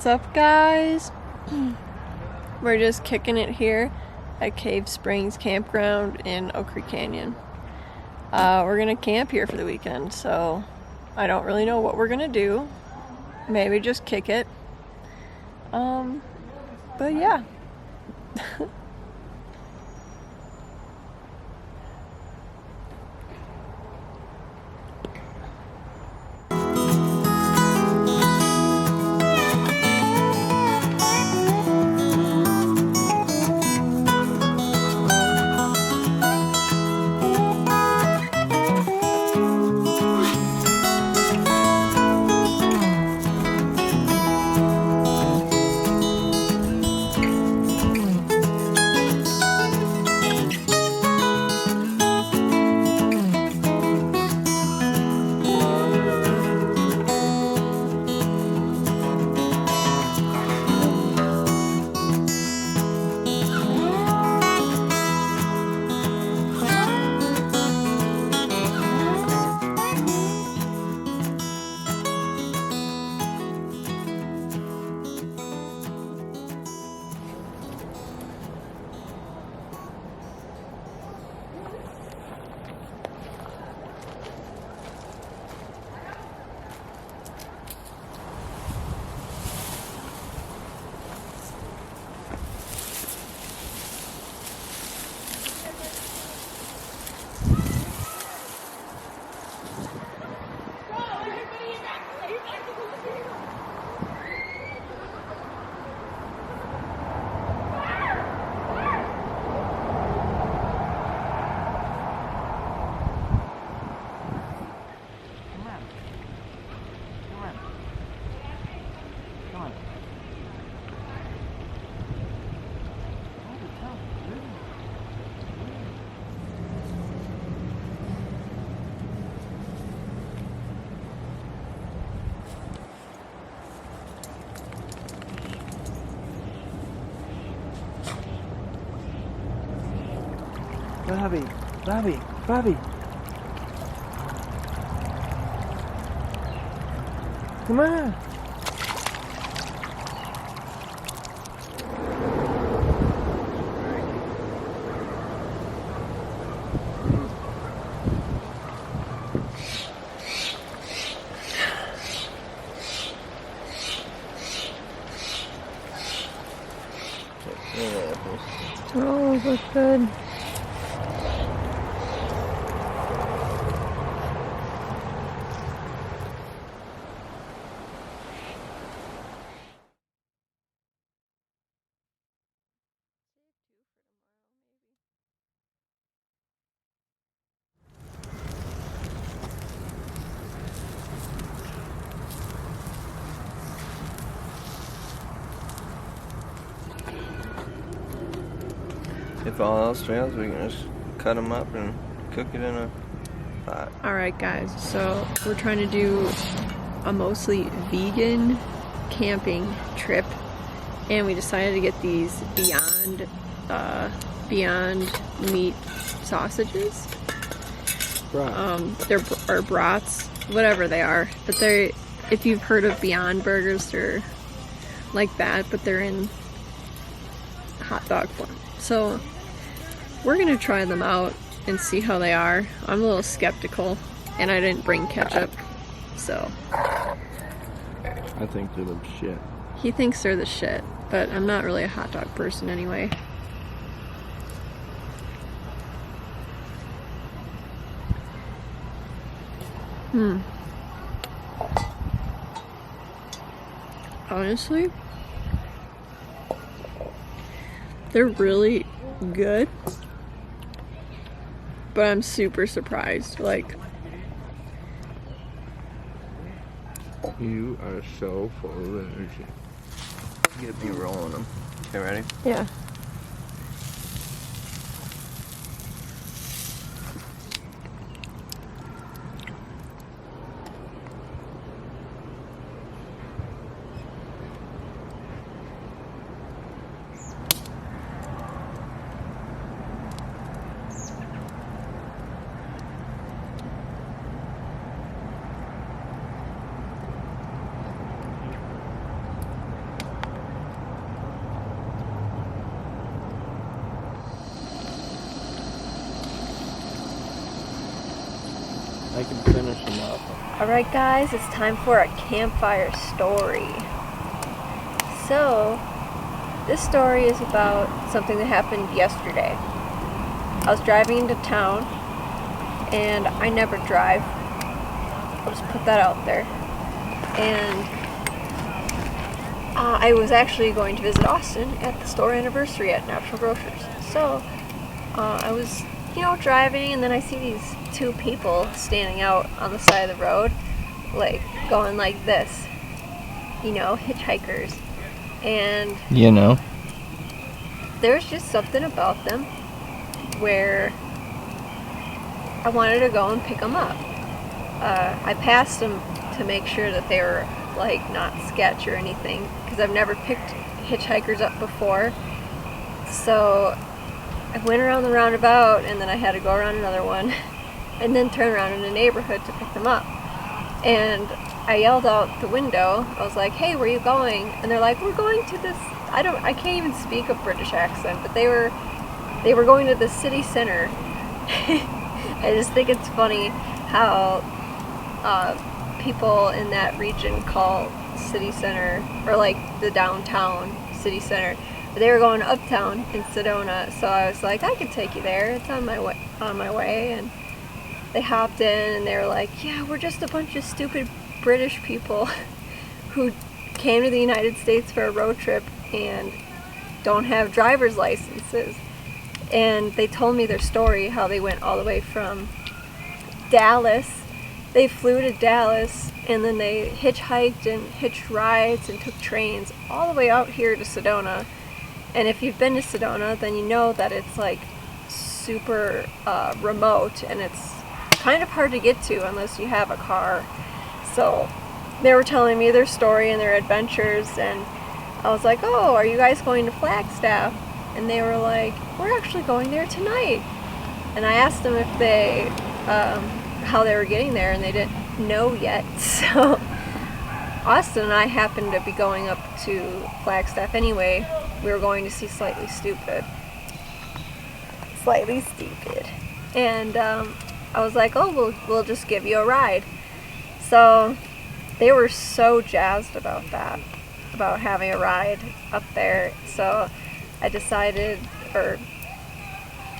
What's up, guys? We're just kicking it here at Cave Springs Campground in Oak Creek Canyon. We're gonna camp here for the weekend, so I don't really know what we're gonna do. Maybe just kick it. But yeah. Bobby. Come on. Oh, that's good. If all else fails, we can just cut them up and cook it in a pot. Alright guys, so we're trying to do a mostly vegan camping trip, and we decided to get these Beyond Meat sausages. They're brats, whatever they are, but they're, if you've heard of Beyond Burgers, they're like that, but they're in hot dog form. So we're gonna try them out and see how they are. I'm a little skeptical, and I didn't bring ketchup, so. I think they're the shit. He thinks they're the shit, but I'm not really a hot dog person anyway. Honestly, they're really good, but I'm super surprised. Like, you are so full of energy. Get me rolling them. Okay, ready? yeah. I can finish them up. Alright guys, it's time for a campfire story. So, this story is about something that happened yesterday. I was driving into town, and I never drive. I'll just put that out there. And I was actually going to visit Austin at the store anniversary at Natural Grocers. So, I was, driving, and then I see these two people standing out on the side of the road, like, going like this. Hitchhikers. And there's just something about them where I wanted to go and pick them up. I passed them to make sure that they were like not sketch or anything, because I've never picked hitchhikers up before. So I went around the roundabout, and then I had to go around another one and then turn around in the neighborhood to pick them up. And I yelled out the window. I was like, "Hey, where are you going?" And they're like, "We're going to this." I can't even speak a British accent, but they were going to the city center. I just think it's funny how people in that region call city center, or like the downtown city center. But they were going uptown in Sedona, so I was like, "I can take you there. It's on my way." And they hopped in, and they were like, "Yeah, we're just a bunch of stupid British people who came to the United States for a road trip and don't have driver's licenses." And they told me their story, how they went all the way from Dallas. They flew to Dallas, and then they hitchhiked and hitched rides and took trains all the way out here to Sedona. And if you've been to Sedona, then you know that it's like super remote, and it's kind of hard to get to unless you have a car. So they were telling me their story and their adventures, and I was like, "Oh, are you guys going to Flagstaff?" And they were like, "We're actually going there tonight." And I asked them if they, how they were getting there, and they didn't know yet. So Austin and I happened to be going up to Flagstaff anyway. We were going to see Slightly Stupid. And I was like, "Oh, we'll just give you a ride." So they were so jazzed about that, about having a ride up there. So I decided,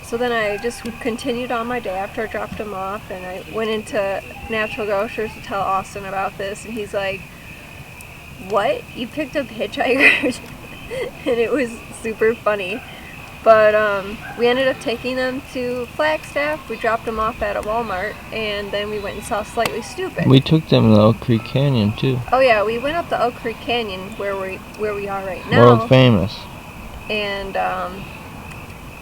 so then I just continued on my day after I dropped him off, and I went into Natural Grocers to tell Austin about this, and he's like, "What? You picked up hitchhikers?" And it was super funny. But we ended up taking them to Flagstaff. We dropped them off at a Walmart, and then we went and saw Slightly Stupid. We took them to Oak Creek Canyon too. Oh yeah, we went up the Oak Creek Canyon where we are right now. World famous. And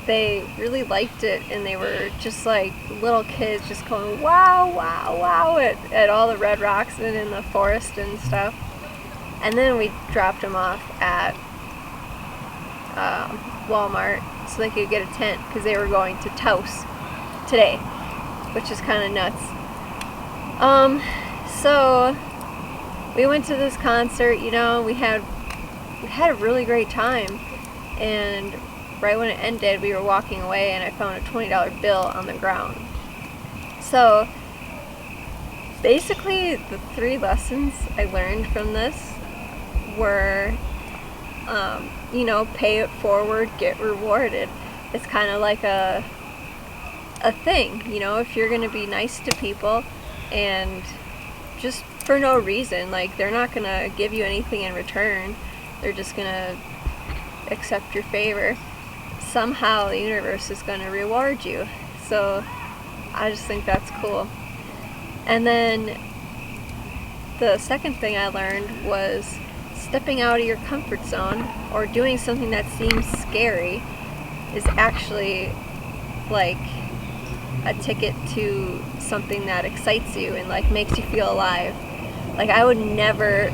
they really liked it, and they were just like little kids just going wow, wow, wow at all the red rocks and in the forest and stuff. And then we dropped them off at Walmart so they could get a tent, because they were going to Taos today, which is kind of nuts. So we went to this concert. We had a really great time, and right when it ended, we were walking away, and I found a $20 bill on the ground. So basically, the 3 lessons I learned from this were, pay it forward, get rewarded. It's kind of like a thing, if you're going to be nice to people and just for no reason, like, they're not going to give you anything in return. They're just going to accept your favor. Somehow the universe is going to reward you. So I just think that's cool. And then the second thing I learned was stepping out of your comfort zone or doing something that seems scary is actually like a ticket to something that excites you and like makes you feel alive. Like, I would never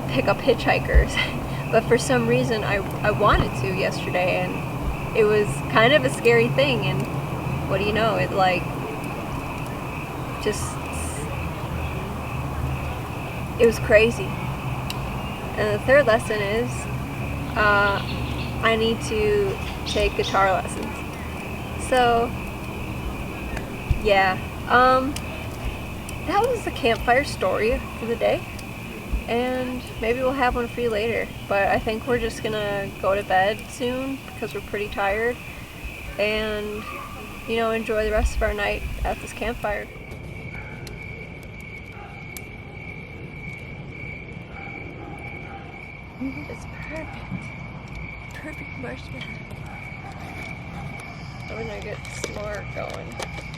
pick up hitchhikers, but for some reason I wanted to yesterday, and it was kind of a scary thing, and what do you know, it like just, it was crazy. And the third lesson is I need to take guitar lessons. So yeah, that was the campfire story for the day. And maybe we'll have one for you later. But I think we're just gonna go to bed soon because we're pretty tired. And, you know, enjoy the rest of our night at this campfire. It's perfect. Perfect marshmallow. I'm gonna get s'more going.